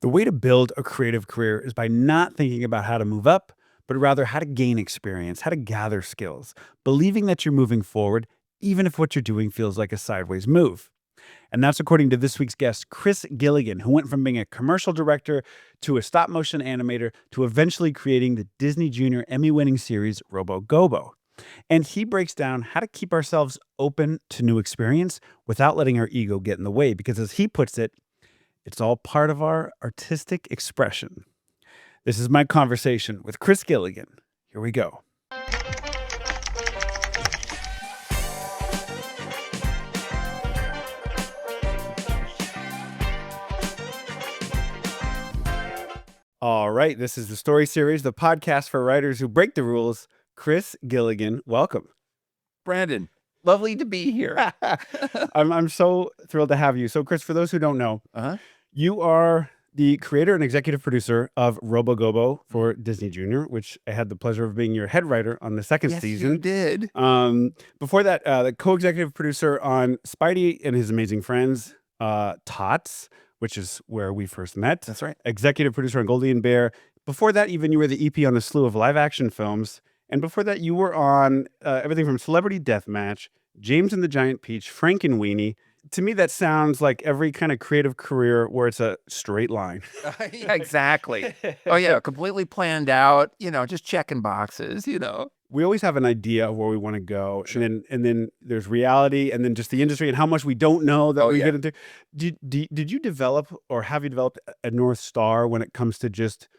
The way to build a creative career is by not thinking about how to move up, but rather how to gain experience, how to gather skills, believing that you're moving forward, even if what you're doing feels like a sideways move. And that's according to this week's guest, Chris Gilligan, who went from being a commercial director to a stop motion animator to eventually creating the Disney Junior Emmy winning series RoboGobo. And he breaks down how to keep ourselves open to new experience without letting our ego get in the way, because as he puts it, it's all part of our artistic expression. This is my conversation with Chris Gilligan. Here we go. All right, this is the Story Series, the podcast for writers who break the rules. Chris Gilligan, welcome. Brandon, lovely to be here. I'm so thrilled to have you. So, Chris, for those who don't know, you are the creator and executive producer of RoboGobo for Disney Junior, which I had the pleasure of being your head writer on the second season. You did. Before that, the co-executive producer on Spidey and His Amazing Friends, Tots, which is where we first met. That's right. Executive producer on Goldie Bear. Before that, even you were the EP on a slew of live action films. And before that, you were on everything from Celebrity Deathmatch, James and the Giant Peach, Frankenweenie. To me, that sounds like every kind of creative career where it's a straight line. Yeah, exactly. Oh, yeah, completely planned out, just checking boxes, We always have an idea of where we want to go. Sure. And then there's reality, and then just the industry and how much we don't know that we get into. Did you develop, or have you developed a North Star when it comes to just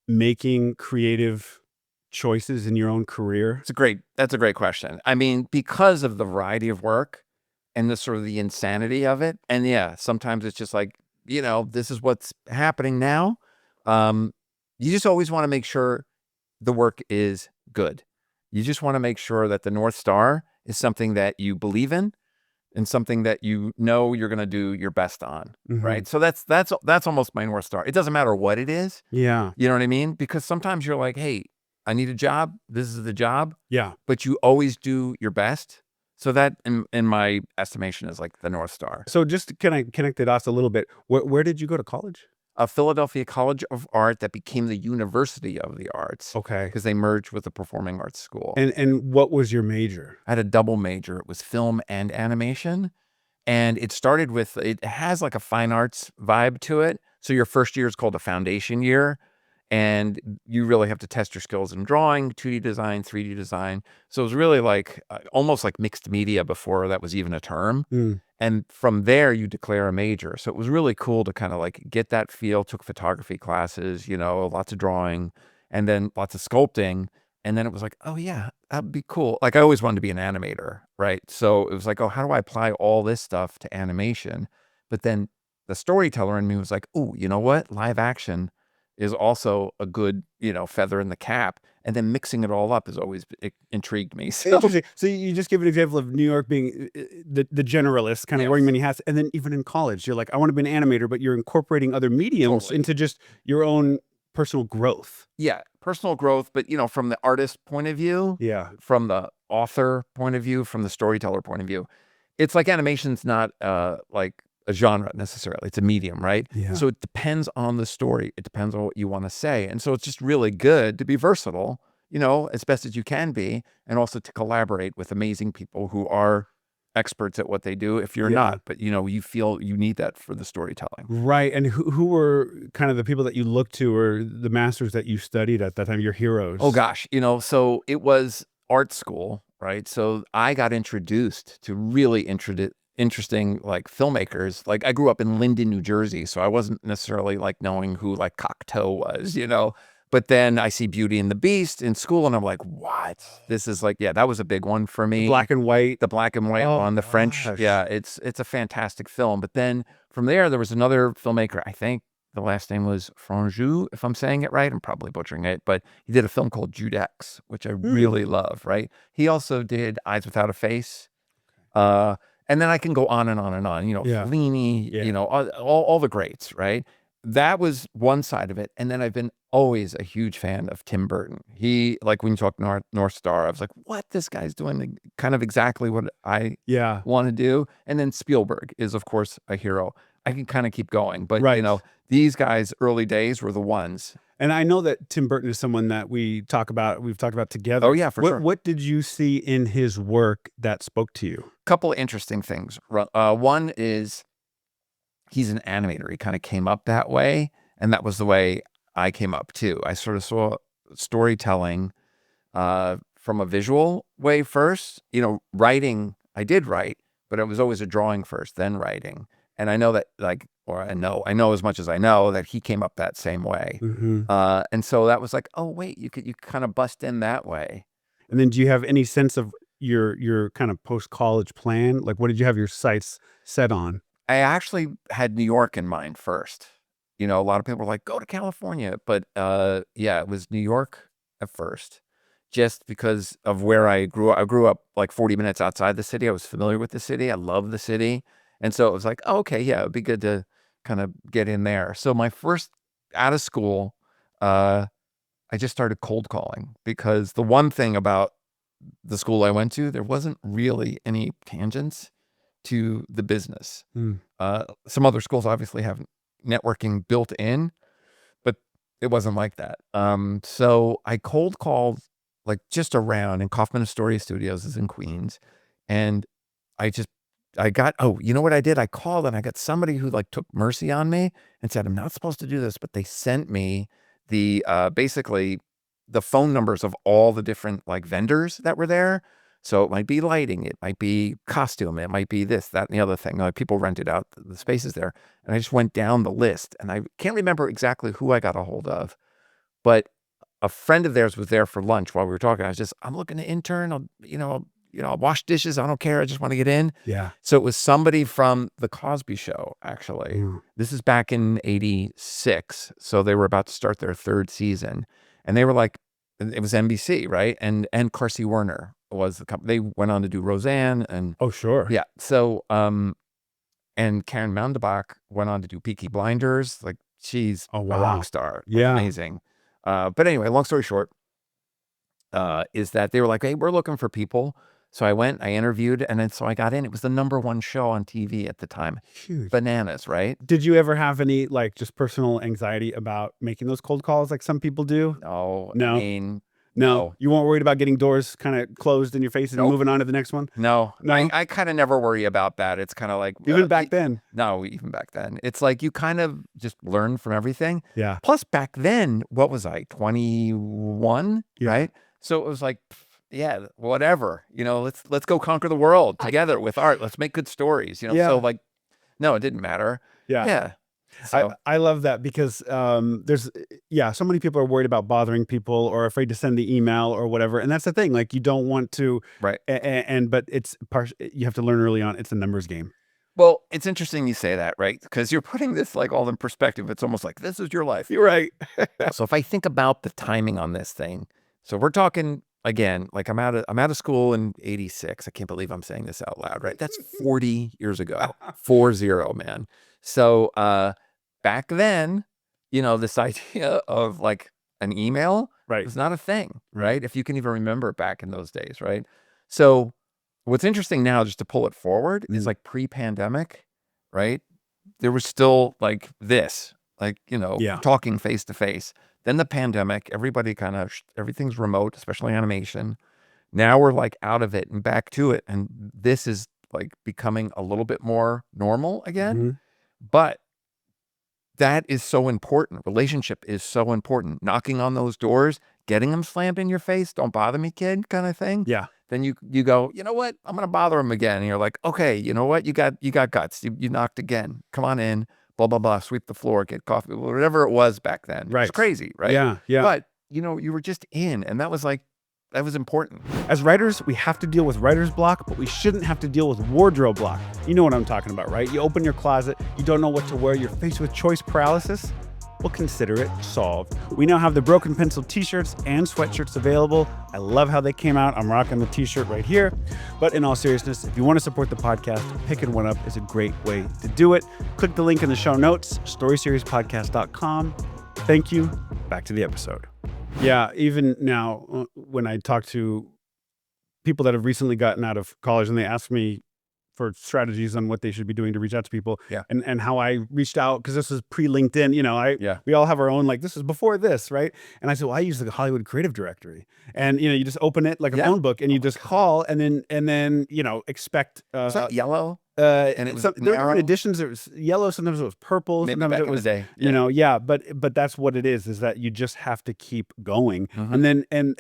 making creative choices in your own career? That's a great question. I mean, because of the variety of work and the sort of the insanity of it. And yeah, sometimes it's just like, this is what's happening now. You just always want to make sure the work is good. You just want to make sure that the North Star is something that you believe in and something that you're going to do your best on, right? So that's almost my North Star. It doesn't matter what it is. Yeah. You know what I mean? Because sometimes you're like, hey, I need a job. This is the job. Yeah. But you always do your best. So that, in my estimation, is like the North Star. So just can I connect the dots a little bit? Where did you go to college? Philadelphia College of Art that became the University of the Arts. Okay. Because they merged with the Performing Arts School. And what was your major? I had a double major. It was film and animation. And it started with, it has like a fine arts vibe to it. So your first year is called a foundation year. And you really have to test your skills in drawing, 2D design, 3D design. So it was really like almost like mixed media before that was even a term. And from there, you declare a major. So it was really cool to kind of like get that feel. Took photography classes, lots of drawing, and then lots of sculpting. And then it was like, oh yeah, that'd be cool. Like I always wanted to be an animator, right? So it was like, oh, how do I apply all this stuff to animation? But then the storyteller in me was like, oh, you know what? Live action is also a good, feather in the cap. And then mixing it all up has always intrigued me. So. Interesting. So you just give an example of New York being the generalist, kind of wearing many hats. And then even in college, you're like, I want to be an animator, but you're incorporating other mediums into just your own personal growth. Yeah, personal growth. But, from the artist point of view, from the author point of view, from the storyteller point of view, it's like animation's not like a genre necessarily. It's a medium, right? Yeah. So it depends on the story. It depends on what you want to say. And so it's just really good to be versatile, as best as you can be, and also to collaborate with amazing people who are experts at what they do if you're not. But, you feel you need that for the storytelling. Right. And who were kind of the people that you looked to, or the masters that you studied at that time, your heroes? Oh, gosh. So it was art school, right? So I got introduced to really interesting like filmmakers. Like I grew up in Linden, New Jersey, so I wasn't necessarily like knowing who like Cocteau was, but then I see Beauty and the Beast in school and I'm like, what? This is like, that was a big one for me. The black and white one, the French. Yeah, it's a fantastic film. But then from there was another filmmaker, I think the last name was Franju, if I'm saying it right. I'm probably butchering it, but he did a film called Judex, which I really love, right? He also did Eyes Without a Face. And then I can go on and on and on, Fellini, all the greats, right? That was one side of it. And then I've been always a huge fan of Tim Burton. He, like when you talk North Star, I was like, what? This guy's doing kind of exactly what I want to do. And then Spielberg is, of course, a hero. I can kind of keep going, but, these guys early days were the ones. And I know that Tim Burton is someone that we've talked about together. Oh yeah, for sure. What did you see in his work that spoke to you? Couple of interesting things. One is he's an animator. He kind of came up that way, and that was the way I came up too. I sort of saw storytelling from a visual way first. You know, writing, I did write, but it was always a drawing first, then writing. And I know that, like, or I know as much as I know that he came up that same way. And so that was like, oh wait, you kind of bust in that way. And then do you have any sense of your kind of post-college plan? Like, what did you have your sights set on? I actually had New York in mind first. You know, a lot of people were like, go to California. But yeah, it was New York at first, just because of where I grew up. I grew up like 40 minutes outside the city. I was familiar with the city. I love the city. And so it was like, oh, okay, yeah, it'd be good to kind of get in there. So my first out of school, I just started cold calling, because the one thing about the school I went to, there wasn't really any tangents to the business. Some other schools obviously have networking built in, but it wasn't like that. So I cold called like just around, and Kaufman Astoria Studios is in Queens. And I got, oh, you know what I did? I called and I got somebody who like took mercy on me and said, I'm not supposed to do this, but they sent me the, basically the phone numbers of all the different like vendors that were there. So it might be lighting, it might be costume, it might be this, that, and the other thing. Like, people rented out the spaces there. And I just went down the list, and I can't remember exactly who I got a hold of, but a friend of theirs was there for lunch while we were talking. I'm looking to intern. I'll wash dishes. I don't care. I just want to get in. Yeah. So it was somebody from The Cosby Show, actually. This is back in 86. So they were about to start their third season. And they were like, it was NBC, right? And Carsey Werner was the company. They went on to do Roseanne and Oh, sure. yeah. So and Karen Mandelbach went on to do Peaky Blinders. Like, she's a rock star. Yeah. Amazing. But anyway, long story short, is that they were like, hey, we're looking for people. So I went, I interviewed, and then so I got in. It was the #1 show on TV at the time. Huge. Bananas, right? Did you ever have any like just personal anxiety about making those cold calls like some people do? No. No. I mean, No. You weren't worried about getting doors kind of closed in your face and moving on to the next one? No. No? I kind of never worry about that. It's kind of like, Even back then? No, even back then. It's like you kind of just learn from everything. Yeah. Plus, back then, what was I, 21, right? So it was like, yeah, whatever. You know, let's go conquer the world together with art. Let's make good stories. You know, so like, no, it didn't matter. Yeah. Yeah. So, I love that, because there's so many people are worried about bothering people or afraid to send the email or whatever, and that's the thing. Like, you don't want to, right? But it's you have to learn early on. It's a numbers game. Well, it's interesting you say that, right? Because you're putting this like all in perspective. It's almost like this is your life. You're right. So if I think about the timing on this thing, so we're talking again, like I'm out of school in 86. I can't believe I'm saying this out loud, right? That's 40 years ago. 40, man. So back then, you know, this idea of like an email was not a thing, right? If you can even remember back in those days, right? So what's interesting now, just to pull it forward, is like pre-pandemic, right? There was still like this, like, you know, talking face to face. Then the pandemic, everybody kind of, everything's remote, especially animation. Now we're like out of it and back to it. And this is like becoming a little bit more normal again. But that is so important. Relationship is so important. Knocking on those doors, getting them slammed in your face. Don't bother me, kid, kind of thing. Yeah. Then you go, you know what? I'm going to bother him again. And you're like, okay, you know what? You got guts. You knocked again. Come on in. Blah, blah, blah. Sweep the floor, get coffee, whatever it was back then. Right. It's crazy, right? Yeah. Yeah. But, you know, you were just in, and that was important. As writers, we have to deal with writer's block, but we shouldn't have to deal with wardrobe block. You know what I'm talking about, right? You open your closet, you don't know what to wear, you're faced with choice paralysis. Well, consider it solved. We now have the Broken Pencil t-shirts and sweatshirts available. I love how they came out. I'm rocking the t-shirt right here. But in all seriousness, if you want to support the podcast, picking one up is a great way to do it. Click the link in the show notes, storyseriespodcast.com. Thank you. Back to the episode. Yeah, even now, when I talk to people that have recently gotten out of college and they ask me for strategies on what they should be doing to reach out to people. Yeah. And how I reached out, because this was pre-LinkedIn, Yeah. we all have our own, like, this is before this, right? And I said, well, I use the Hollywood Creative Directory. And, you just open it like a Yeah. phone book, and you just call, and then expect Was that yellow? and it was there were narrow? different editions. There was yellow, sometimes it was purple, Maybe sometimes back it in was, the day. yeah, but that's what it is that you just have to keep going. Mhm. And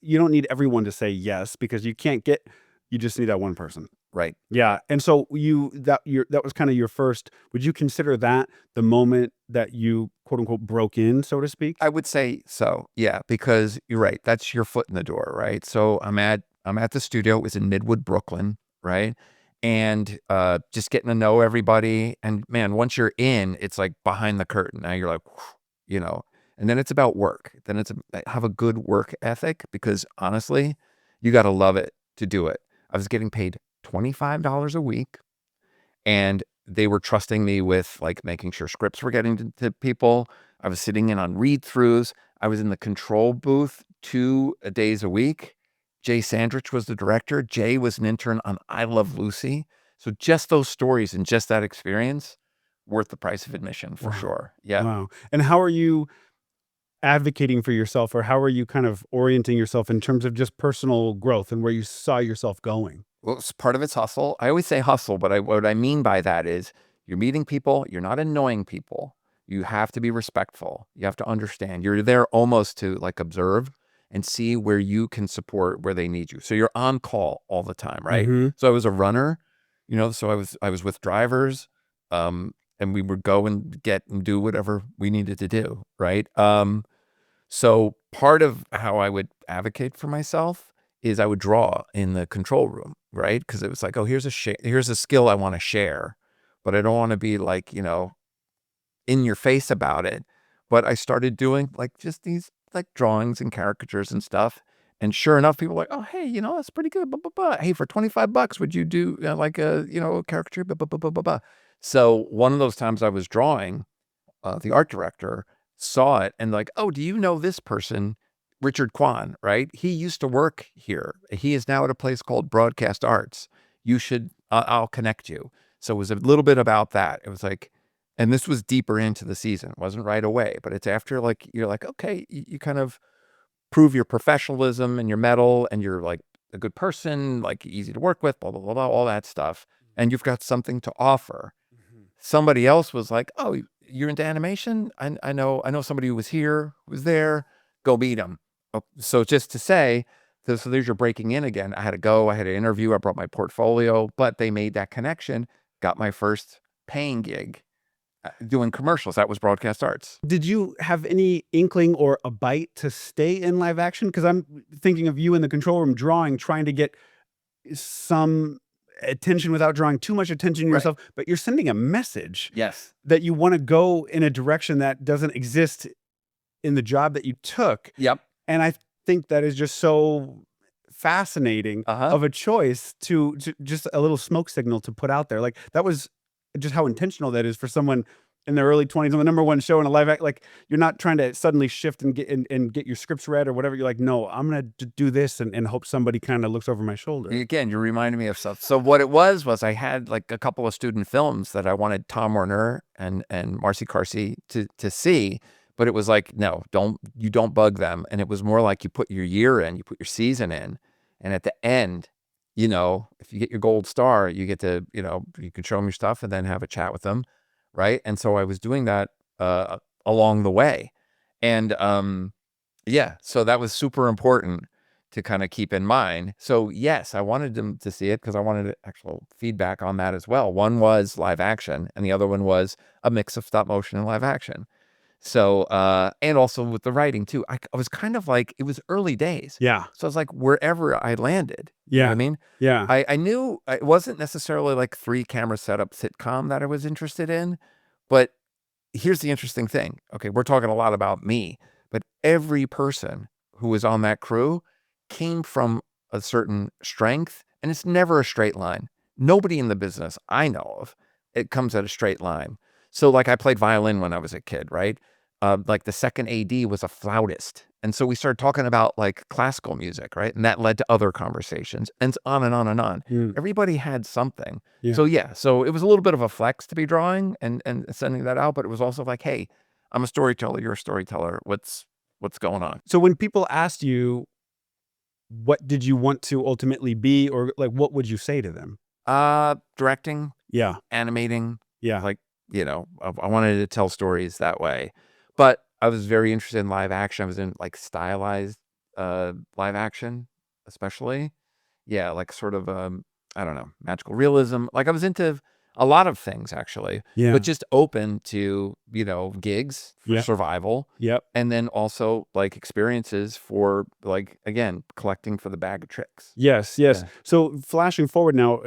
you don't need everyone to say yes, because you just need that one person. Right. Yeah. And so that was kind of your first, would you consider that the moment that you, quote unquote, broke in, so to speak? I would say so. Yeah, because you're right. That's your foot in the door, right? So I'm at the studio. It was in Midwood, Brooklyn, right? And just getting to know everybody. And man, once you're in, it's like behind the curtain. Now you're like, and then it's about work. Then have a good work ethic, because honestly, you got to love it to do it. I was getting paid $25 a week, and they were trusting me with like making sure scripts were getting to people. I was sitting in on read-throughs. I was in the control booth 2 days a week. Jay Sandrich was the director. Jay was an intern on I Love Lucy. So just those stories and just that experience, worth the price of admission for sure. Yeah. Wow. And how are you advocating for yourself, or how are you kind of orienting yourself in terms of just personal growth and where you saw yourself going? Well, part of it's hustle. I always say hustle, but what I mean by that is you're meeting people. You're not annoying people. You have to be respectful. You have to understand. You're there almost to like observe and see where you can support where they need you. So you're on call all the time, right? Mhm. So I was a runner, so I was with drivers, and we would go and get and do whatever we needed to do, right? So part of how I would advocate for myself is I would draw in the control room, right? Because it was like, oh, here's a skill I want to share, but I don't want to be like, in your face about it. But I started doing like just these like drawings and caricatures and stuff. And sure enough, people were like, oh, hey, that's pretty good. Blah, blah, blah. Hey, for $25, would you do like a, a caricature? Blah, blah, blah, blah, blah, blah. So one of those times I was drawing, the art director saw it and like, oh, do you know this person, Richard Kwan, right? He used to work here. He is now at a place called Broadcast Arts. You should, I'll connect you. So it was a little bit about that. It was like, and this was deeper into the season. It wasn't right away, but it's after like, you're like, okay, you kind of prove your professionalism and your mettle, and you're like a good person, like easy to work with, blah, blah, blah, blah, all that stuff. And you've got something to offer. Somebody else was like, oh, you're into animation? I know somebody who was was there. Go meet him. So just to say, so there's your breaking in again. I had to go. I had an interview. I brought my portfolio, but they made that connection. Got my first paying gig doing commercials. That was Broadcast Arts. Did you have any inkling or a bite to stay in live action? Because I'm thinking of you in the control room drawing, trying to get some attention without drawing too much attention to yourself, but you're sending a message Yes. that you want to go in a direction that doesn't exist in the job that you took. Yep. And I think that is just so fascinating of a choice to just a little smoke signal to put out there. Like, that was just how intentional that is for someone in their early 20s on the #1 show in a live act. Like, you're not trying to suddenly shift and get your scripts read or whatever. You're like, no, I'm going to do this and hope somebody kind of looks over my shoulder. Again, you're reminding me of stuff. So what it was I had like a couple of student films that I wanted Tom Werner and Marcy Carsey to see, but it was like, no, you don't bug them. And it was more like you put your year in, you put your season in, and at the end, if you get your gold star, you get to, you can show them your stuff and then have a chat with them. Right. And so I was doing that along the way. And yeah, so that was super important to kind of keep in mind. So yes, I wanted them to see it because I wanted actual feedback on that as well. One was live action and the other one was a mix of stop motion and live action. So, and also with the writing too, I was kind of like, it was early days. Yeah. So I was like, wherever I landed, Yeah. you know what I mean? Yeah. I knew it wasn't necessarily like 3-camera setup sitcom that I was interested in, but here's the interesting thing. Okay, we're talking a lot about me, but every person who was on that crew came from a certain strength, and it's never a straight line. Nobody in the business I know of, it comes at a straight line. So like I played violin when I was a kid, right? Like the second AD was a flautist And so we started talking about like classical music, right? And that led to other conversations and on and on and on. Mm. Everybody had something. Yeah. So yeah, so it was a little bit of a flex to be drawing and sending that out, but it was also like, hey, I'm a storyteller, you're a storyteller. What's going on? So when people asked you, what did you want to ultimately be, or like, what would you say to them? Directing, Yeah. animating, Yeah. like, I wanted to tell stories that way. But I was very interested in live action. I was in like stylized live action, especially. Yeah, like sort of I don't know, magical realism. Like I was into a lot of things actually, Yeah. but just open to, gigs for Yeah. survival. Yep. And then also like experiences for like, again, collecting for the bag of tricks. Yes. Yes. Yeah. So flashing forward now,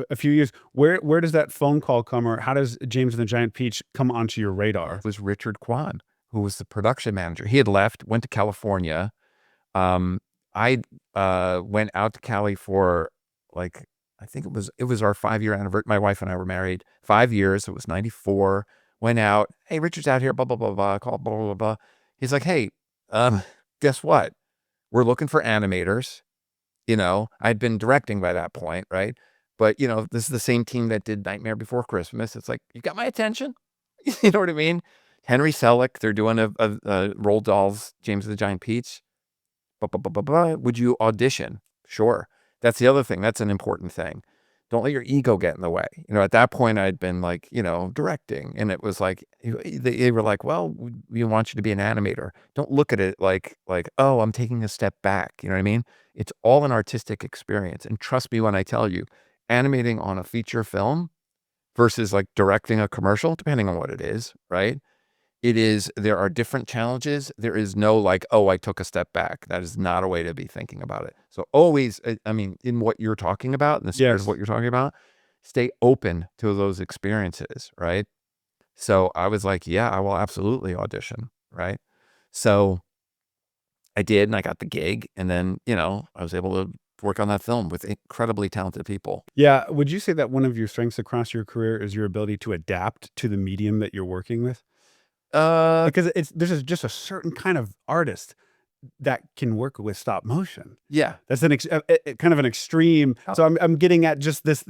a few years, where does that phone call come, or how does James and the Giant Peach come onto your radar? It was Richard Kwan, who was the production manager. He had left, went to California. I went out to Cali for like, I think it was our 5-year anniversary. My wife and I were married 5 years. It was 94. Went out. Hey, Richard's out here, blah, blah, blah, blah. Call, blah, blah, blah. He's like, hey, guess what? We're looking for animators. I'd been directing by that point, right? But, this is the same team that did Nightmare Before Christmas. It's like, you got my attention. You know what I mean? Henry Selick, they're doing a Roald Dahl's James and the Giant Peach. Blah, blah, blah, blah, blah. Would you audition? Sure. That's the other thing. That's an important thing. Don't let your ego get in the way. At that point, I'd been like, directing. And it was like, they were like, well, we want you to be an animator. Don't look at it like, oh, I'm taking a step back. You know what I mean? It's all an artistic experience. And trust me when I tell you, animating on a feature film versus like directing a commercial, depending on what it is, right? There are different challenges. There is no like, oh, I took a step back. That is not a way to be thinking about it. So always, I mean, in what you're talking about, in the spirit of what you're talking about, stay open to those experiences, right? So I was like, yeah, I will absolutely audition, right? So I did, and I got the gig, and then, I was able to work on that film with incredibly talented people. Yeah. Would you say that one of your strengths across your career is your ability to adapt to the medium that you're working with? Because there's just a certain kind of artist that can work with stop motion. Yeah. That's kind of an extreme. Oh. So I'm getting at just this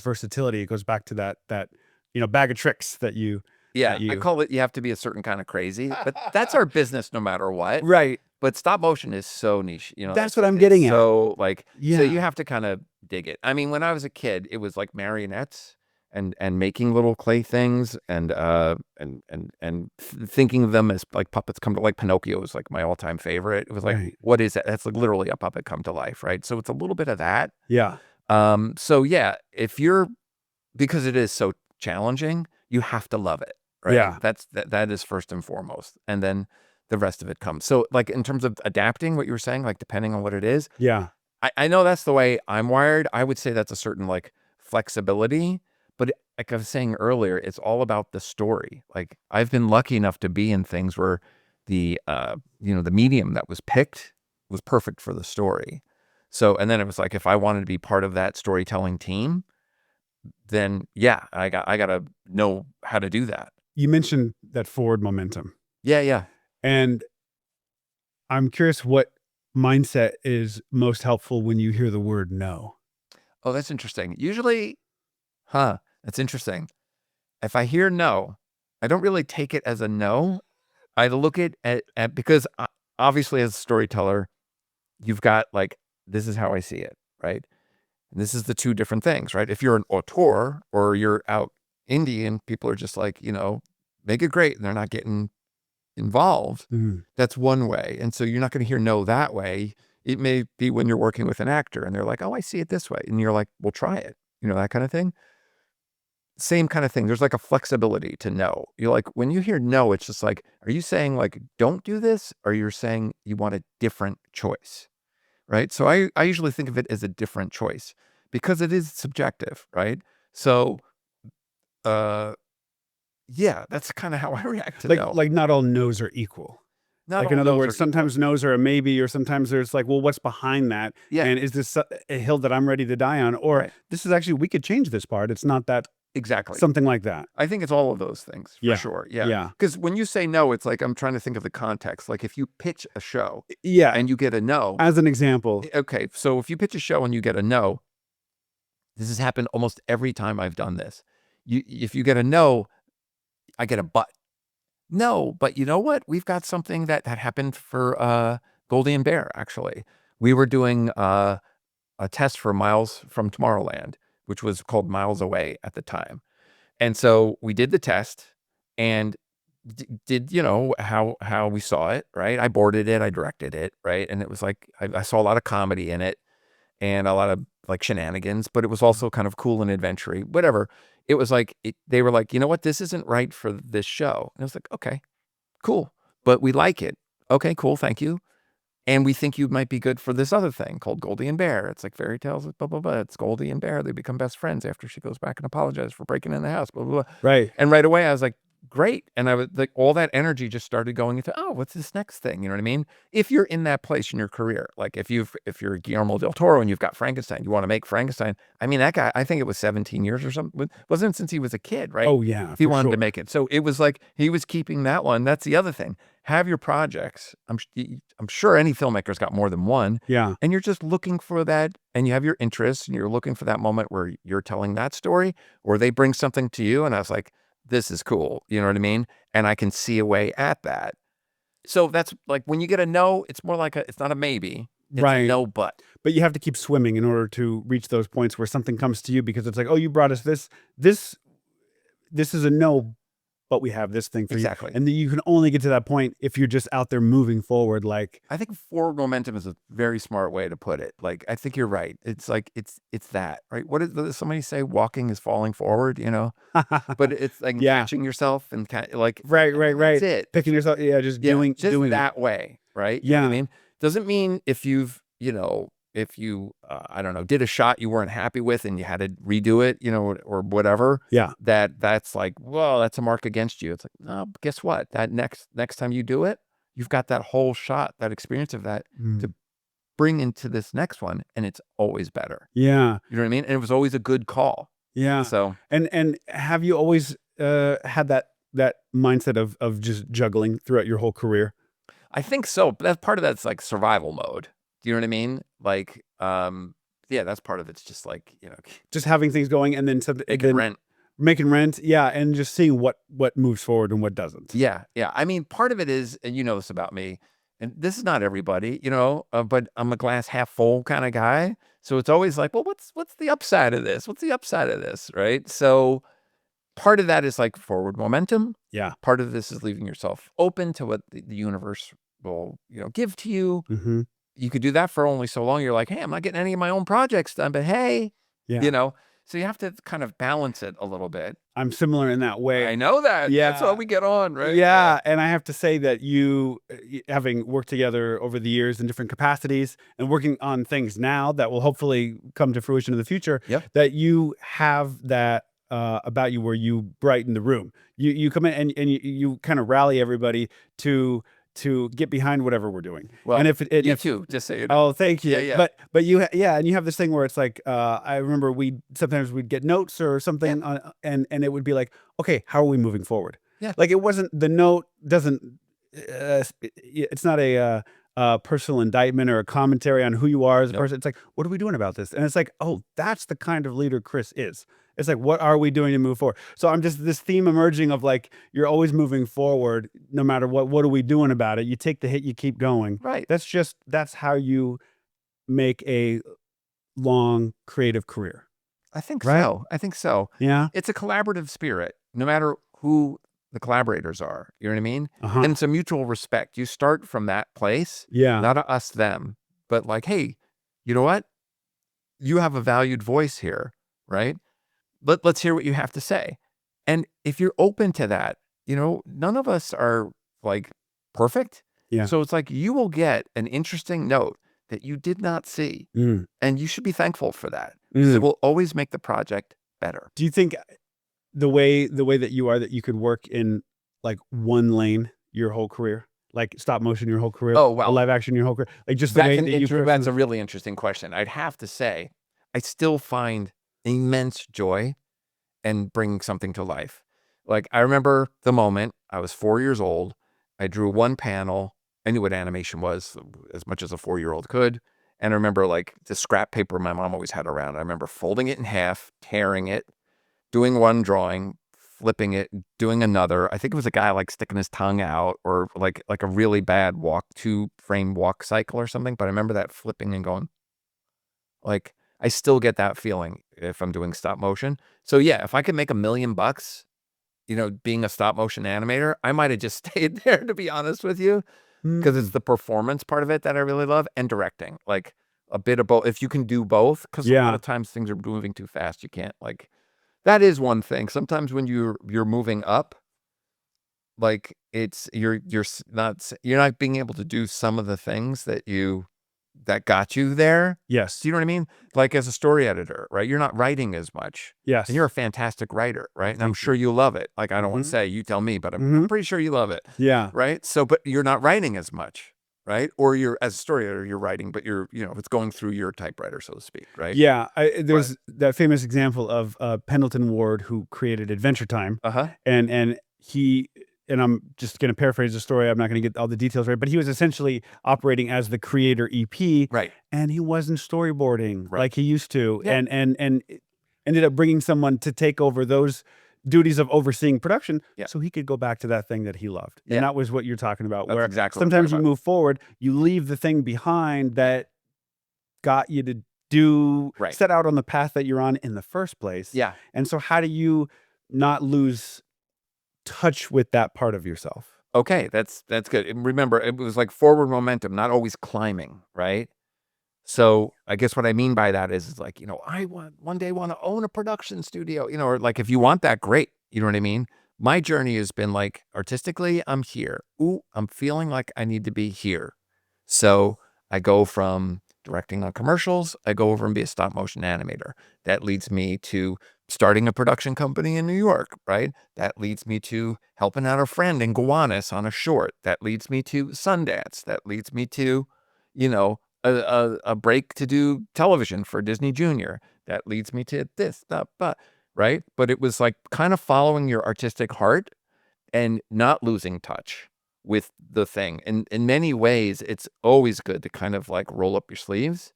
versatility. It goes back to that bag of tricks that you. Yeah, that you I call it, you have to be a certain kind of crazy, but that's our business no matter what. right. But stop motion is so niche, That's what I'm getting at. so like, Yeah. so you have to kind of dig it. I mean, when I was a kid, it was like marionettes and making little clay things and thinking of them as like puppets come to like Pinocchio was like my all-time favorite. It was like, Right. what is that? That's like literally a puppet come to life, right? So it's a little bit of that. Yeah. So yeah, because it is so challenging, you have to love it, right? Yeah. That is first and foremost. And then the rest of it comes. So like in terms of adapting what you were saying, like depending on what it is, Yeah. I know that's the way I'm wired. I would say that's a certain like flexibility, but like I was saying earlier, it's all about the story. Like I've been lucky enough to be in things where the medium that was picked was perfect for the story. So, and then it was like, if I wanted to be part of that storytelling team, then yeah, I got to know how to do that. You mentioned that forward momentum, Yeah. and I'm curious what mindset is most helpful when you hear the word no. Oh, that's interesting. Usually, that's interesting. If I hear no, I don't really take it as a no. I look at because obviously as a storyteller, you've got like, this is how I see it, right? And this is the two different things, right? If you're an auteur or you're out indie and people are just like, make it great and they're not getting involved, that's one way. And so you're not going to hear no that way. It may be when you're working with an actor and they're like, oh, I see it this way. And you're like, well, try it, that kind of thing. Same kind of thing. There's like a flexibility to no. You're like, when you hear no, it's just like, are you saying like, don't do this? Or you're saying you want a different choice, right? So I usually think of it as a different choice because it is subjective, right? So, yeah, that's kind of how I react to no. Like not all no's are equal. Not Like in all other no's words, are sometimes no's are a maybe, or sometimes there's like, well, what's behind that? Yeah. And is this a hill that I'm ready to die on? Or Right. this is actually, we could change this part. It's not that Exactly. Something like that. I think it's all of those things for Yeah. sure. Yeah. Yeah. Because when you say no, it's like I'm trying to think of the context. Like if you pitch a show Yeah. and you get a no. As an example. Okay. So if you pitch a show and you get a no, this has happened almost every time I've done this. If you get a no, I get a but. No, but you know what? We've got something that happened for Goldie and Bear, actually. We were doing a test for Miles from Tomorrowland, which was called Miles Away at the time. And so we did the test and did, you know, how we saw it, right? I boarded it, I directed it, right? And it was like, I saw a lot of comedy in it and a lot of like shenanigans, but it was also kind of cool and adventure-y, whatever. It was like, they were like, you know what? This isn't right for this show. And I was like, okay, cool. But we like it. Okay, cool. Thank you. And we think you might be good for this other thing called Goldie and Bear. It's like fairy tales, blah, blah, blah. It's Goldie and Bear. They become best friends after she goes back and apologizes for breaking in the house, blah, blah, blah. Right. And right away, I was like, great. And I was like, all that energy just started going into, oh, what's this next thing? You know what I mean? If you're in that place in your career, like if you're Guillermo del Toro and you've got Frankenstein, you want to make Frankenstein. I mean, that guy, I think it was 17 years or something. Wasn't since he was a kid, right? Oh, yeah. He wanted to make it. So it was like, he was keeping that one. That's the other thing. Have your projects. I'm sure any filmmaker's got more than one. Yeah. And you're just looking for that, and you have your interests, and you're looking for that moment where you're telling that story, or they bring something to you, and I was like, this is cool. You know what I mean? And I can see a way at that. So that's like when you get a no, it's more like it's not a maybe. It's Right. a no, but. But you have to keep swimming in order to reach those points where something comes to you because it's like, oh, you brought us this. This is a no, but we have this thing for Exactly. you. And then you can only get to that point if you're just out there moving forward. Like, I think forward momentum is a very smart way to put it. Like, I think you're right. It's like, it's that, right? What does somebody say? Walking is falling forward, you know? But it's like catching yourself and like, right. That's it. Picking yourself. Yeah. Just doing that way. Right. You know what I mean? Doesn't mean if you've, you know, if you, I don't know, did a shot you weren't happy with and you had to redo it, you know, or whatever. Yeah. That's like, well, that's a mark against you. It's like, no, guess what? That next time you do it, you've got that whole shot, that experience of that to bring into this next one. And it's always better. Yeah. You know what I mean? And it was always a good call. Yeah. So, and have you always had that mindset of just juggling throughout your whole career? I think so. But that's part of that's like survival mode. Do you know what I mean? Like, yeah, that's part of it's just like, you know, just having things going and then something making rent. Yeah. And just seeing what moves forward and what doesn't. Yeah. Yeah. I mean, part of it is, and you know this about me, and this is not everybody, you know, but I'm a glass half full kind of guy. So it's always like, well, what's the upside of this? What's the upside of this? Right. So part of that is like forward momentum. Yeah. Part of this is leaving yourself open to what the universe will, you know, give to you. Mm-hmm. You could do that for only so long. You're like, hey, I'm not getting any of my own projects done, but hey, you know, so you have to kind of balance it a little bit. I'm similar in that way. I know that. Yeah. That's why we get on, right? Yeah. And I have to say that you, having worked together over the years in different capacities and working on things now that will hopefully come to fruition in the future, that you have that about you where you brighten the room. You come in and you kind of rally everybody to get behind whatever we're doing. Well, and if too, just say it. Oh, thank you. Yeah. But you, and you have this thing where it's like, I remember sometimes we'd get notes or something and it would be like, okay, how are we moving forward? Yeah. Like the note doesn't, it's not a personal indictment or a commentary on who you are as a person. It's like, what are we doing about this? And it's like, oh, that's the kind of leader Chris is. It's like, what are we doing to move forward? So I'm just this theme emerging of like, you're always moving forward, no matter what are we doing about it? You take the hit, you keep going. Right. That's how you make a long creative career. I think so. I think so. Yeah. It's a collaborative spirit, no matter who the collaborators are. You know what I mean? And it's a mutual respect. You start from that place. Yeah. Not a us, them, but like, hey, you know what? You have a valued voice here, right? Let's hear what you have to say. And if you're open to that, you know, none of us are like perfect. Yeah. So it's like you will get an interesting note that you did not see. And you should be thankful for that. It will always make the project better. Do you think the way that you are, that you could work in like one lane your whole career? Like stop motion your whole career? Oh, well. Live action your whole career? Like just the way that you... That's a really interesting question. I'd have to say, I still find immense joy and bringing something to life. Like, I remember the moment I was 4 years old. I drew one panel. I knew what animation was as much as a 4-year-old could. And I remember, like, the scrap paper my mom always had around. I remember folding it in half, tearing it, doing one drawing, flipping it, doing another. I think it was a guy, like, sticking his tongue out, or like a really bad 2-frame walk cycle or something. But I remember that flipping and going, like, I still get that feeling if I'm doing stop motion. So yeah, if I could make $1 million, being a stop motion animator, I might have just stayed there, to be honest with you, because it's the performance part of it that I really love, and directing, like a bit of both. If you can do both, because a lot Yeah. of times things are moving too fast, you can't, like, that is one thing. Sometimes when you're moving up, like, it's you're not being able to do some of the things that got you there. Yes. Do you know what I mean? Like, as a story editor, right? You're not writing as much. Yes. And you're a fantastic writer, right? And I'm Thank you. sure you love it. Like, I don't want to say, you tell me, but I'm pretty sure you love it. Yeah. Right? So, but you're not writing as much, right? Or you're, as a story editor, you're writing, but it's going through your typewriter, so to speak, right? Yeah. There's that famous example of Pendleton Ward, who created Adventure Time. Uh-huh. And he, and I'm just going to paraphrase the story. I'm not going to get all the details right, but he was essentially operating as the creator EP. Right. And he wasn't storyboarding Right. like he used to. Yeah. And it ended up bringing someone to take over those duties of overseeing production, so he could go back to that thing that he loved. And that was what you're talking about, That's where exactly what I'm sometimes you talking about. move forward, you leave the thing behind that got you to set out on the path that you're on in the first place. Yeah. And so how do you not lose touch with that part of yourself? Okay, that's good. And remember, it was like forward momentum, not always climbing, right? So I guess what I mean by that is like, I one day want to own a production studio, or like, if you want that, great. You know what I mean? My journey has been like, artistically, I'm here. Ooh, I'm feeling like I need to be here. So I go from directing on commercials, I go over and be a stop motion animator. That leads me to starting a production company in New York, right? That leads me to helping out a friend in Gowanus on a short. That leads me to Sundance. That leads me to, a break to do television for Disney Junior. That leads me to this, that, but, right? But it was like kind of following your artistic heart and not losing touch with the thing. And in many ways, it's always good to kind of like roll up your sleeves.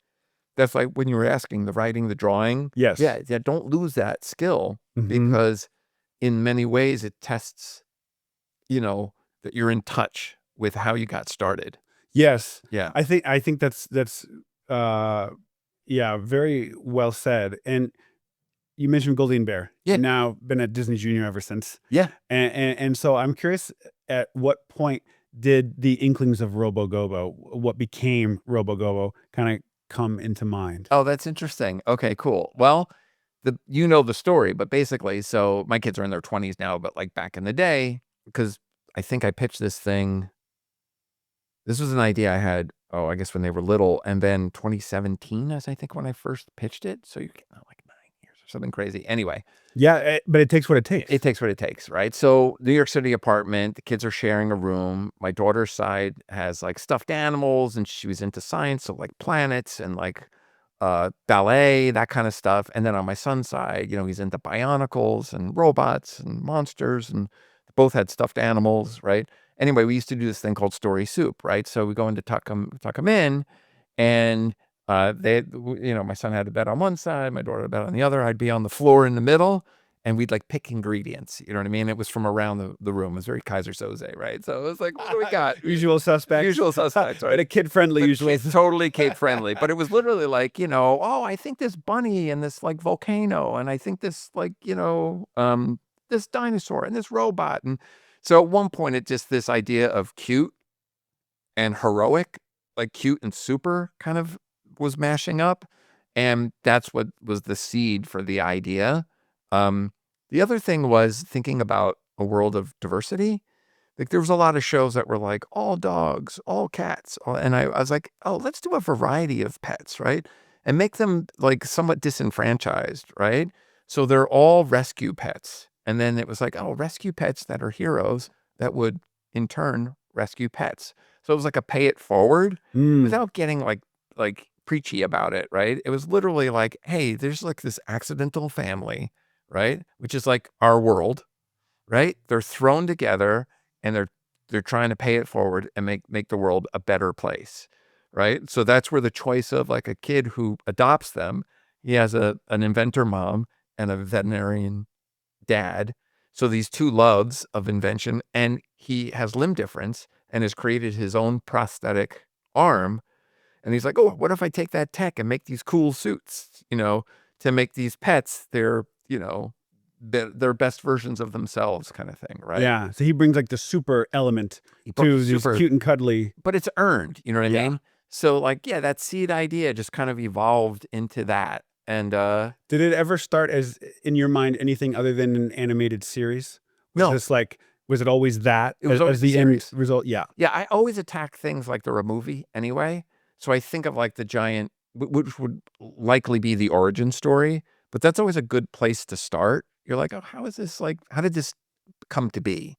That's like when you were asking, the writing, the drawing. Yes. Yeah. Don't lose that skill, because in many ways it tests, that you're in touch with how you got started. Yes. Yeah. I think that's very well said. And you mentioned Goldie Bear. Yeah. Now been at Disney Junior ever since. Yeah. And so I'm curious, at what point did the inklings of RoboGobo, what became RoboGobo, kind of come into mind? Oh, that's interesting. Okay, cool. Well, the story, but basically, so my kids are in their 20s now, but like back in the day, because I think I pitched this thing. This was an idea I had, I guess when they were little, and then 2017 is, I think, when I first pitched it. So you get like 9 years or something crazy. Anyway. Yeah, but it takes what it takes. It takes what it takes, right? So New York City apartment, the kids are sharing a room. My daughter's side has like stuffed animals, and she was into science, so like planets and like ballet, that kind of stuff. And then on my son's side, he's into bionicles and robots and monsters, and both had stuffed animals, right? Anyway, we used to do this thing called Story Soup, right? So we go in to tuck them in, and my son had a bed on one side, my daughter had a bed on the other. I'd be on the floor in the middle, and we'd like pick ingredients. You know what I mean? It was from around the room. It was very Kaiser Soze, right? So it was like, what do we got? Usual suspects. Usual suspects, right? But a kid-friendly usual. Totally kid-friendly. But it was literally like, I think this bunny and this like volcano, and I think this like, this dinosaur and this robot. And so at one point, this idea of cute and heroic, like cute and super, kind of was mashing up. And that's what was the seed for the idea. The other thing was thinking about a world of diversity. Like, there was a lot of shows that were like all dogs, all cats. And I was like, let's do a variety of pets, right? And make them like somewhat disenfranchised, right? So they're all rescue pets. And then it was like, rescue pets that are heroes that would in turn rescue pets. So it was like a pay it forward without getting like preachy about it, right? It was literally like, hey, there's like this accidental family right? Which is like our world, right? They're thrown together and they're trying to pay it forward and make the world a better place, right? So that's where the choice of like a kid who adopts them, he has an inventor mom and a veterinarian dad. So these two loves of invention, and he has limb difference and has created his own prosthetic arm. And he's like, oh, what if I take that tech and make these cool suits, to make these pets their best versions of themselves kind of thing, right? Yeah. So he brings like the super element He brought to these super, cute and cuddly. but it's earned, you know what I Yeah. mean? So like, yeah, that seed idea just kind of evolved into that. And Did it ever start as, in your mind, anything other than an animated series? Was no, this like, was it always that it was as always a the end series. result? Yeah. Yeah, I always attack things like they're a movie anyway. So I think of like the giant, which would likely be the origin story, but that's always a good place to start. You're like, oh, how did this come to be?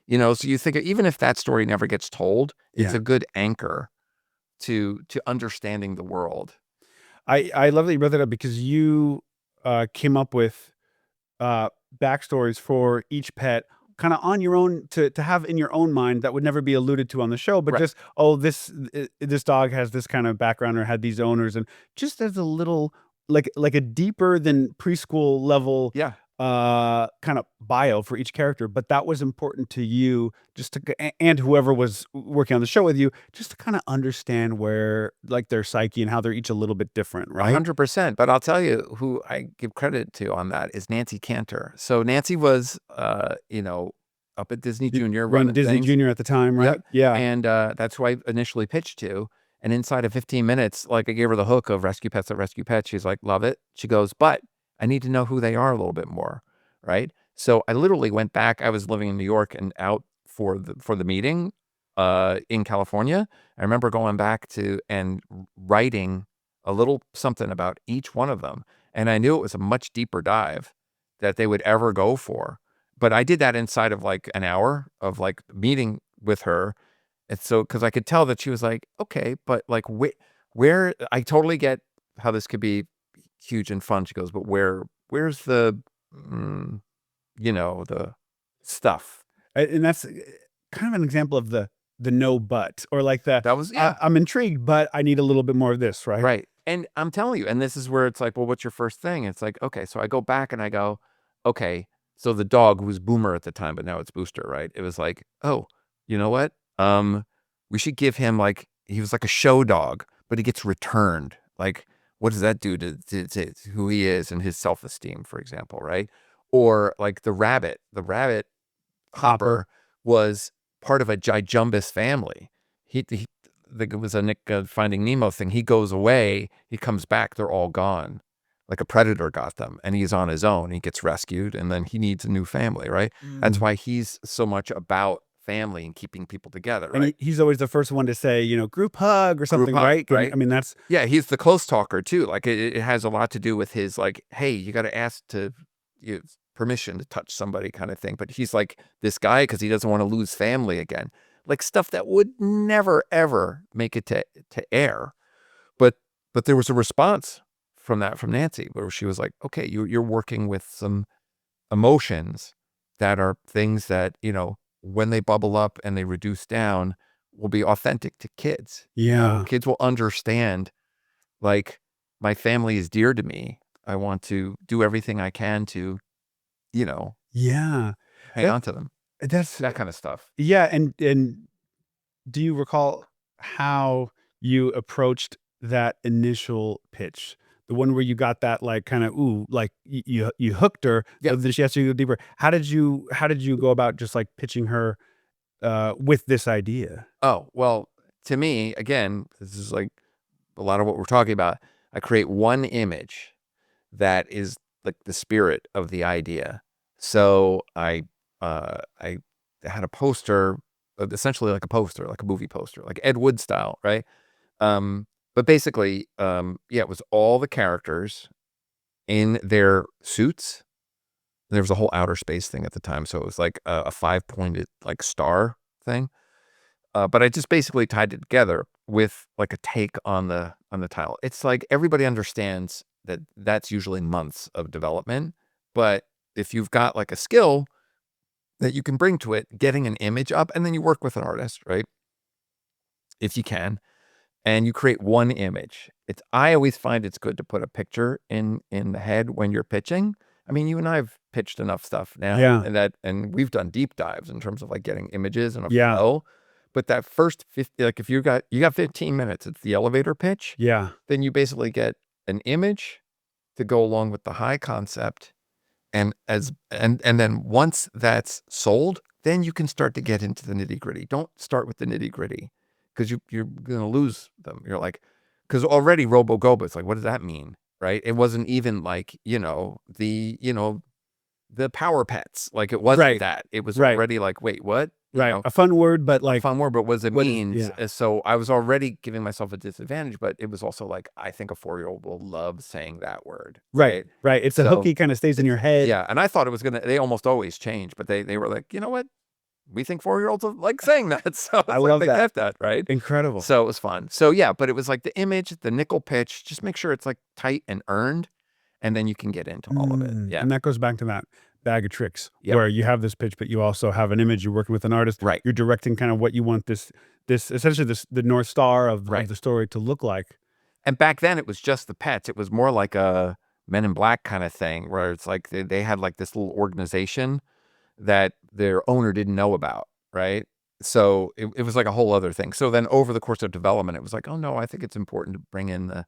So you think even if that story never gets told, it's Yeah. a good anchor to understanding the world. I love that you brought that up because you came up with backstories for each pet kind of on your own to have in your own mind that would never be alluded to on the show, but Right. just, oh, this dog has this kind of background or had these owners, and just as a little, like a deeper than preschool level Yeah. kind of bio for each character. But that was important to you, just and whoever was working on the show with you, just to kind of understand where, like, their psyche and how they're each a little bit different, right? 100%. But I'll tell you who I give credit to on that is Nancy Cantor. So Nancy was, up at Disney You Junior run running Disney things. Junior at the time, right? Yep. Yeah. And that's who I initially pitched to. And inside of 15 minutes, like I gave her the hook of Rescue Pets at Rescue Pets. She's like, love it. She goes, but I need to know who they are a little bit more. Right. So I literally went back. I was living in New York and out for the meeting in California. I remember going back to and writing a little something about each one of them. And I knew it was a much deeper dive that they would ever go for. But I did that inside of like an hour of like meeting with her. And so, because I could tell that she was like, okay, but like, where I totally get how this could be huge and fun. She goes, but where's the, mm, the stuff And that's kind of an example of the no but, or like the that was, yeah, I'm intrigued, but I need a little bit more of this, right? right. And I'm telling you, and this is where it's like, well, what's your first thing? It's like, okay, so I go back and I go, okay, so the dog who was Boomer at the time, but now it's Booster, right? It was like, oh, you know what? We should give him like he was like a show dog, but he gets returned. Like, what does that do to who he is and his self-esteem, for example, right? Or like the rabbit. The rabbit Hopper. Hopper was part of a gijumbus family. He it was a Nick Finding Nemo thing. He goes away, he comes back, they're all gone. Like a predator got them, and he's on his own. He gets rescued, and then he needs a new family, right? That's Mm. why he's so much about family and keeping people together, And right? he's always the first one to say, group hug or Group something, hug, right? And right? I mean, that's Yeah, he's the close talker too. Like it has a lot to do with his like, hey, you got to ask to permission to touch somebody kind of thing. But he's like this guy because he doesn't want to lose family again. Like stuff that would never ever make it to air. But there was a response from Nancy where she was like, okay, you're working with some emotions that are things that, when they bubble up and they reduce down will be authentic to kids. yeah. Kids will understand, like, my family is dear to me. I want to do everything I can to, you know, Yeah. hang That on to them. that's That kind of stuff. yeah, and do you recall how you approached that initial pitch? The one where you got that, like, kinda, ooh, like, you hooked her, Yeah. but then she asked you to go deeper. How did you go about just, like, pitching her, with this idea? Oh, well, to me, again, this is like a lot of what we're talking about. I create one image that is like the spirit of the idea. So I had a poster, essentially like a poster, like a movie poster, like Ed Wood style, right? But basically, yeah, it was all the characters in their suits. There was a whole outer space thing at the time, so it was like a 5-pointed like star thing. But I just basically tied it together with like a take on the title. It's like everybody understands that that's usually months of development, but if you've got like a skill that you can bring to it, getting an image up, and then you work with an artist, right? If you can, and you create one image. I always find it's good to put a picture in the head when you're pitching. I mean, you and I have pitched enough stuff now, Yeah. and we've done deep dives in terms of like getting images and a Yeah. flow. But that first 50, like if you got 15 minutes, it's the elevator pitch. Yeah. Then you basically get an image to go along with the high concept, and then once that's sold, then you can start to get into the nitty gritty. Don't start with the nitty gritty, because you're gonna lose them. You're like, because already RoboGobo, it's like, what does that mean, right? It wasn't even like the power pets, like it wasn't Right. that. It was Right. already like, wait, what? Right. A fun word, but like Fun word, but what does it what is mean? yeah. So I was already giving myself a disadvantage, but it was also like, I think a 4-year-old will love saying that word, Right. right? Right. It's a So hooky kind of stays in your head. yeah, and I thought it was they almost always change, but they were like, you know what? We think 4-year-olds like saying that, so it's I like love they that. get that, right? Incredible. So it was fun. So yeah, but it was like the image, the nickel pitch, just make sure it's like tight and earned, and then you can get into all of it. Yeah. And that goes back to that bag of tricks Yep. where you have this pitch, but you also have an image. You're working with an artist. Right. You're directing kind of what you want this essentially the North Star of Right. the story to look like. And back then it was just the pets. It was more like a Men in Black kind of thing, where it's like they had like this little organization that their owner didn't know about, right? So it was like a whole other thing. So then over the course of development, it was like, oh no, I think it's important to bring in the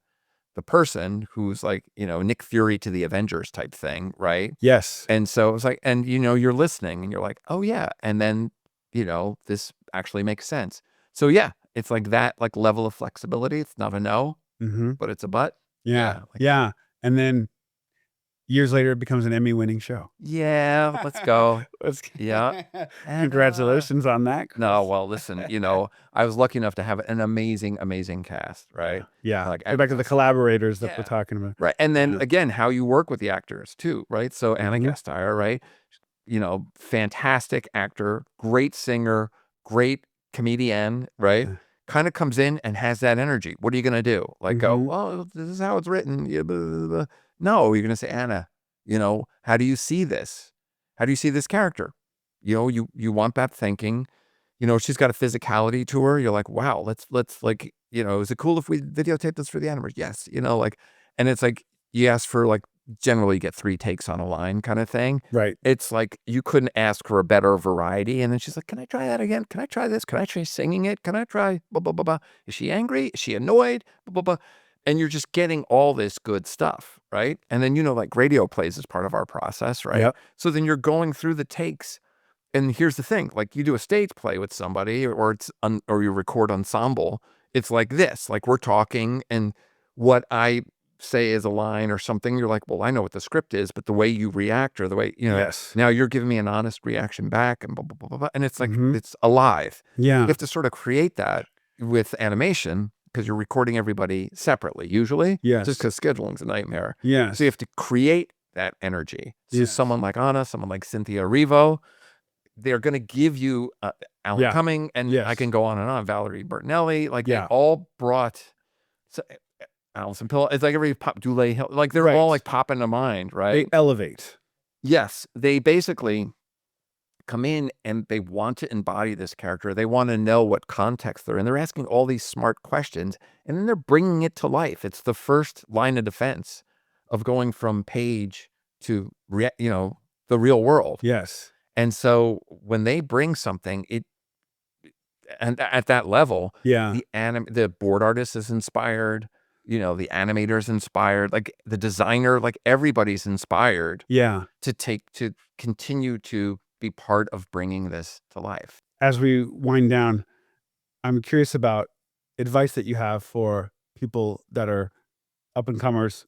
person who's like, Nick Fury to the Avengers type thing, right? Yes. And so it was like, and you're listening and you're like, oh yeah. And then, this actually makes sense. So yeah, it's like that like level of flexibility. It's not a no, but it's a but. Yeah. Like, Yeah. And then years later, it becomes an Emmy-winning show. yeah, let's go. Yeah. Congratulations on that, Chris. No, well, listen, I was lucky enough to have an amazing, amazing cast, right? Yeah. Like Go back to the collaborators that Yeah. we're talking about. Right. And then Yeah. again, how you work with the actors too, right? So Anna Gasteyer, right? Fantastic actor, great singer, great comedian, right? Yeah. Kind of comes in and has that energy. What are you going to do? Like go, Mhm. well, this is how it's written. Yeah, blah, blah, blah. No, you're going to say, Anna, how do you see this? How do you see this character? You want that thinking. She's got a physicality to her. You're like, wow, let's like, is it cool if we videotape this for the animators? Yes. And it's like, you ask for like, generally you get 3 takes on a line kind of thing. Right. It's like, you couldn't ask for a better variety. And then she's like, can I try that again? Can I try this? Can I try singing it? Can I try blah, blah, blah, blah? Is she angry? Is she annoyed? Blah, blah, blah. And you're just getting all this good stuff, right? And then, like radio plays is part of our process, right? Yep. So then you're going through the takes. And here's the thing, like you do a stage play with somebody or you record ensemble, it's like this, like we're talking and what I say is a line or something, you're like, well, I know what the script is, but the way you react or the way, Yes. now you're giving me an honest reaction back and blah, blah, blah, blah, blah. And it's like, Mhm. it's alive. Yeah. You have to sort of create that with animation because you're recording everybody separately, usually. Yes. Just because scheduling's a nightmare. Yes. So you have to create that energy. So Yes. someone like Anna, someone like Cynthia Erivo, they're going to give you Alan Yeah. Cumming, and Yes. I can go on and on. Valerie Bertinelli, like Yeah. they all brought Alison Pill. It's like every Dule Hill, like they're all Right. like pop into mind, right? They elevate. Yes, they basically come in and they want to embody this character. They want to know what context they're in. They're asking all these smart questions, and then they're bringing it to life. It's the first line of defense of going from page to the real world. Yes. And so when they bring something, and at that level, Yeah. the board artist is inspired, the animator is inspired, like the designer, like everybody's inspired Yeah. to continue to be part of bringing this to life. As we wind down, I'm curious about advice that you have for people that are up and comers,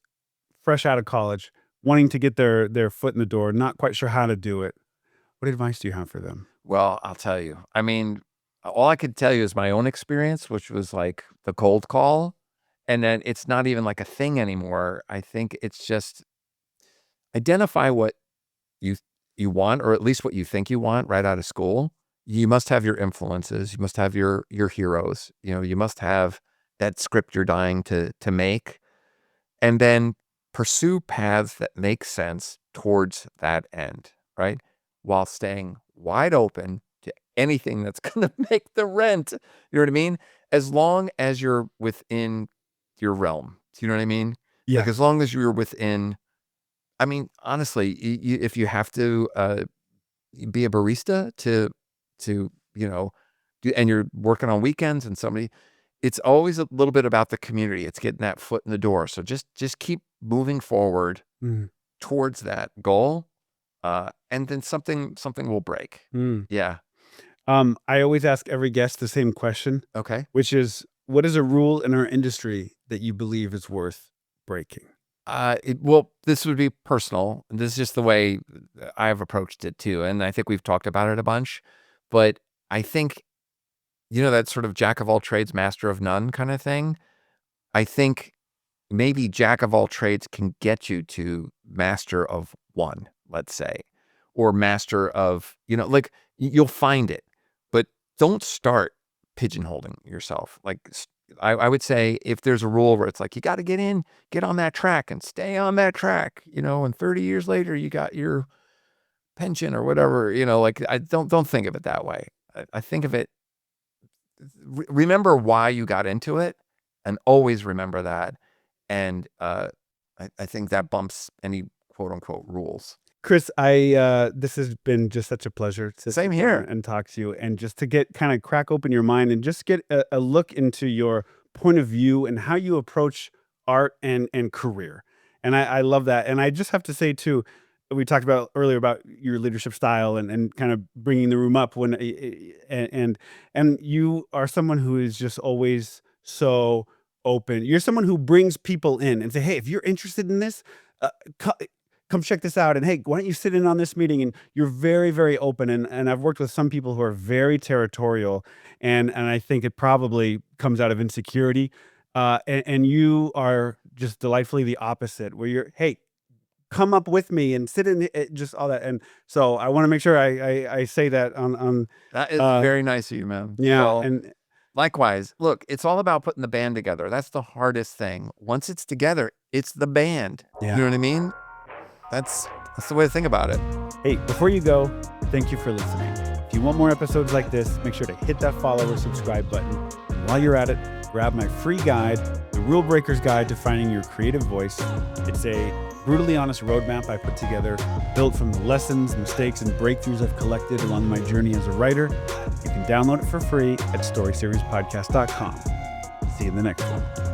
fresh out of college, wanting to get their foot in the door, not quite sure how to do it. What advice do you have for them? Well, I'll tell you. I mean, all I could tell you is my own experience, which was like the cold call. And then it's not even like a thing anymore. I think it's just identify what you want, or at least what you think you want right out of school. You must have your influences. You must have your heroes. You must have that script you're dying to make. And then pursue paths that make sense towards that end, right? While staying wide open to anything that's going to make the rent. You know what I mean? As long as you're within your realm. Do you know what I mean? Yeah. Like, as long as you're within, I mean, honestly, if you have to be a barista to, and you're working on weekends and somebody, it's always a little bit about the community. It's getting that foot in the door. So just keep moving forward Mm. towards that goal. And then something will break. Mm. Yeah. I always ask every guest the same question, Okay. which is, what is a rule in our industry that you believe is worth breaking? Well, this would be personal. This is just the way I've approached it too. And I think we've talked about it a bunch, but I think, that sort of jack of all trades, master of none kind of thing. I think maybe jack of all trades can get you to master of one, let's say, or master of, like you'll find it, but don't start pigeonholing yourself. Like, I would say if there's a rule where it's like, you got to get on that track and stay on that track, and 30 years later, you got your pension or whatever, like, I don't think of it that way. I think of it, remember why you got into it, and always remember that. And I think that bumps any quote unquote rules. Chris, this has been just such a pleasure to Same sit here. down and talk to you, and just to get kind of crack open your mind and just get a look into your point of view and how you approach art and career. And I love that. And I just have to say too, we talked about earlier about your leadership style and kind of bringing the room up when and you are someone who is just always so open. You're someone who brings people in and say, hey, if you're interested in this, uh, come check this out. And hey, why don't you sit in on this meeting? And you're very, very open. And I've worked with some people who are very territorial. And I think it probably comes out of insecurity. And you are just delightfully the opposite, where you're, hey, come up with me and sit in it, just all that. And so I want to make sure I say that on That is very nice of you, man. yeah. Well, And likewise, look, it's all about putting the band together. That's the hardest thing. Once it's together, it's the band. Yeah. You know what I mean? That's the way to think about it. hey, before you go, thank you for listening. If you want more episodes like this, make sure to hit that follow or subscribe button. And while you're at it, grab my free guide, The Rule Breaker's Guide to Finding Your Creative Voice. It's a brutally honest roadmap I put together, built from the lessons, mistakes, and breakthroughs I've collected along my journey as a writer. You can download it for free at storyseriespodcast.com. See you in the next one.